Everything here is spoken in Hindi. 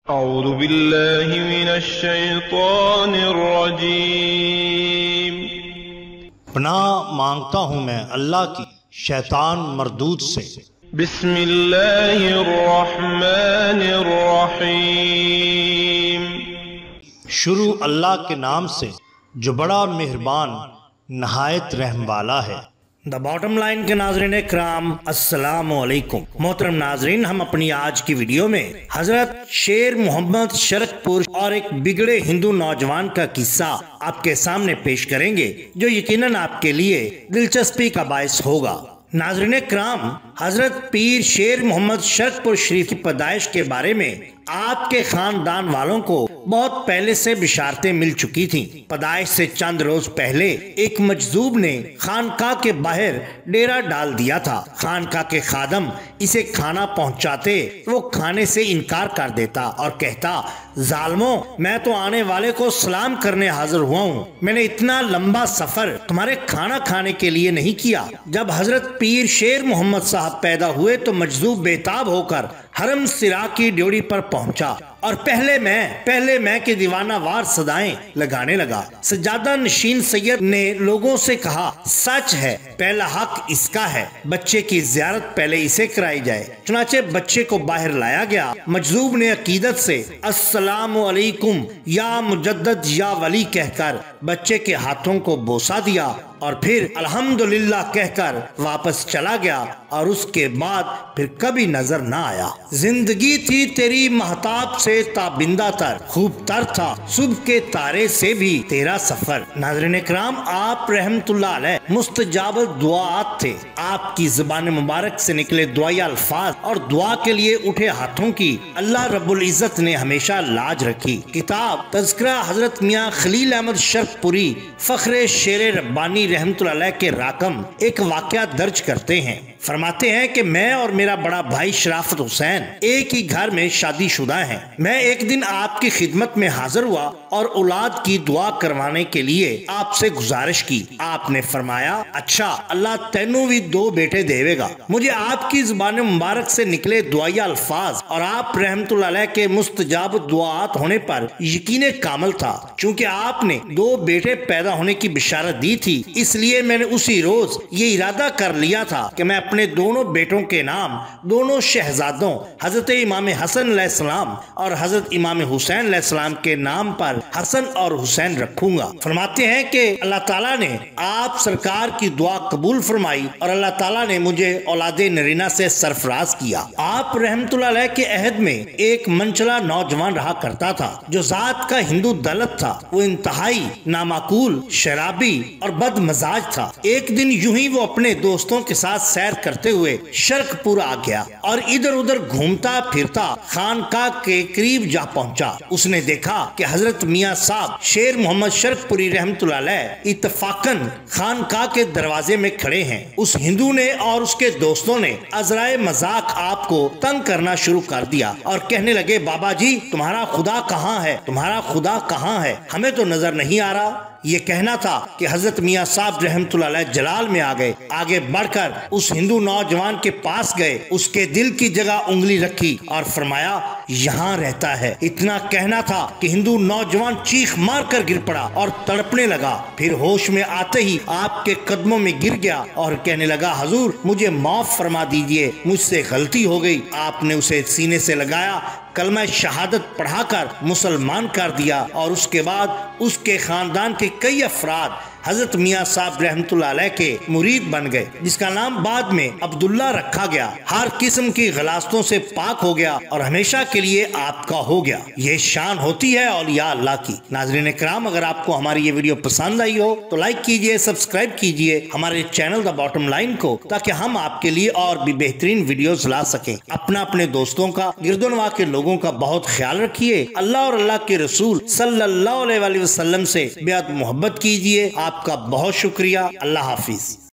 अऊज़ु बिल्लाहि मिनश शैतानिर रजीम। पनाह मांगता हूँ मैं अल्लाह की शैतान मरदूद से। बिस्मिल्लाहिर रहमानिर रहीम। शुरू अल्लाह के नाम से जो बड़ा मेहरबान नहायत रहम वाला है। द बॉटम लाइन के नाजरीन कराम अस्सलामु अलैकुम। मोहतरम नाजरीन, हम अपनी आज की वीडियो में हजरत शेर मोहम्मद शरकपुर और एक बिगड़े हिंदू नौजवान का किस्सा आपके सामने पेश करेंगे जो यकीनन आपके लिए दिलचस्पी का बायस होगा। नाजरीन कराम, हजरत पीर शेर मोहम्मद शरकपुर शरीफ की पैदाइश के बारे में आपके खानदान वालों को बहुत पहले से बिशारतें मिल चुकी थीं। पैदाइश से चंद रोज पहले एक मजदूब ने खानकाह के बाहर डेरा डाल दिया था। खानकाह के खादम इसे खाना पहुंचाते वो खाने से इनकार कर देता और कहता, जालमो, मैं तो आने वाले को सलाम करने हाजिर हुआ हूँ। मैंने इतना लंबा सफर तुम्हारे खाना खाने के लिए नहीं किया। जब हजरत पीर शेर मोहम्मद साहब पैदा हुए तो मजदूब बेताब होकर हरम सिरा की ड्योढ़ी पर पहुंचा और पहले मैं के दीवाना वार सदाएं लगाने लगा। सज्जादा नशीन सैयद ने लोगों से कहा, सच है, पहला हक इसका है, बच्चे की ज़ियारत पहले इसे कराई जाए। चुनाचे बच्चे को बाहर लाया गया। मजदूब ने अकीदत से अस्सलामु अलैकुम या मुजद्दद या वली कहकर बच्चे के हाथों को बोसा दिया और फिर अल्हम्दुलिल्लाह कहकर वापस चला गया और उसके बाद फिर कभी नजर न आया। जिंदगी थी तेरी महताब से ताबिंदा तर, खूब तर था सुबह के तारे से भी तेरा सफर। नाज़रीन इकराम, आप रहमतुल्लाह अलैह मुस्तजाब दुआत थे। आपकी ज़ुबान मुबारक से निकले दुआई अल्फाज और दुआ के लिए उठे हाथों की अल्लाह रब्बुल इज़्ज़त ने हमेशा लाज रखी। किताब तज़किरा हजरत मियाँ खलील अहमद शरकपुरी फख्रे शेर रब्बानी रहमतुल्लाह अलैह के राकम एक वाक़या दर्ज करते हैं। फरमाते हैं कि मैं और मेरा बड़ा भाई शराफत हुसैन एक ही घर में शादीशुदा हैं। मैं एक दिन आपकी खिदमत में हाजिर हुआ और औलाद की दुआ करवाने के लिए आपसे गुजारिश की। आपने फरमाया, अच्छा, अल्लाह तैनू भी दो बेटे देवेगा। मुझे आपकी जुबान मुबारक से निकले दुआई अल्फाज और आप रहमतुल्लाह अलैह के मुस्तजाब दुआत होने पर यकीन कामल था। चूँकि आपने दो बेटे पैदा होने की बिशारत दी थी, इसलिए मैंने उसी रोज ये इरादा कर लिया था कि मैं अपने दोनों बेटों के नाम दोनों शहजादों हजरत इमाम हसन अलैहिस्सलाम और हजरत इमाम हुसैन अलैहिस्सलाम के नाम पर हसन और हुसैन रखूंगा। फरमाते हैं कि अल्लाह ताला ने आप सरकार की दुआ कबूल फरमाई और अल्लाह ताला ने मुझे औलादे नरीना से सरफराज किया। आप रहमतुल्लाह अलैह के अहद में एक मनचला नौजवान रहा करता था जो जात का हिंदू दलत था। वो इंतहाई नामाकूल, शराबी और बदमजाज था। एक दिन यूं ही वो अपने दोस्तों के साथ सैर करते हुए शरकपुर आ गया और इधर उधर घूमता फिरता खानकाह के करीब जा पहुंचा। उसने देखा कि हजरत मियाँ साहब शेर मोहम्मद शरकपुरी रहमतुल्लाह अलैह इत्तफाकन खानकाह के दरवाजे में खड़े हैं। उस हिंदू ने और उसके दोस्तों ने अजराए मजाक आपको तंग करना शुरू कर दिया और कहने लगे, बाबा जी, तुम्हारा खुदा कहाँ है? तुम्हारा खुदा कहाँ है? हमें तो नजर नहीं आ रहा। ये कहना था कि हजरत मियाँ साहब रहमतुल्लाह अलैह जलाल में आ गए। आगे बढ़कर उस हिंदू नौजवान के पास गए, उसके दिल की जगह उंगली रखी और फरमाया, यहाँ रहता है। इतना कहना था कि हिंदू नौजवान चीख मार कर गिर पड़ा और तड़पने लगा। फिर होश में आते ही आपके कदमों में गिर गया और कहने लगा, हजूर, मुझे माफ फरमा दीजिए, मुझसे गलती हो गई। आपने उसे सीने से लगाया, कलमा शहादत पढ़ाकर मुसलमान कर दिया और उसके बाद उसके खानदान के कई अफराद हजरत मियाँ साहब रहमतुल्लाह अलैह के मुरीद बन गए, जिसका नाम बाद में अब्दुल्ला रखा गया। हर किस्म की गलास्तों से पाक हो गया और हमेशा के लिए आपका हो गया। ये शान होती है औलिया अल्लाह की। नाज़रीन कराम, अगर आपको हमारी ये वीडियो पसंद आई हो तो लाइक कीजिए, सब्सक्राइब कीजिए हमारे चैनल द बॉटम लाइन को, ताकि हम आपके लिए और भी बेहतरीन वीडियोस ला सकें। अपने दोस्तों का, गिरदोनवा के लोगों का बहुत ख्याल रखिए। अल्लाह और अल्लाह के रसूल सल्लल्लाहु अलैहि वसल्लम से बेहद मोहब्बत कीजिए। आपका बहुत शुक्रिया। अल्लाह हाफिज।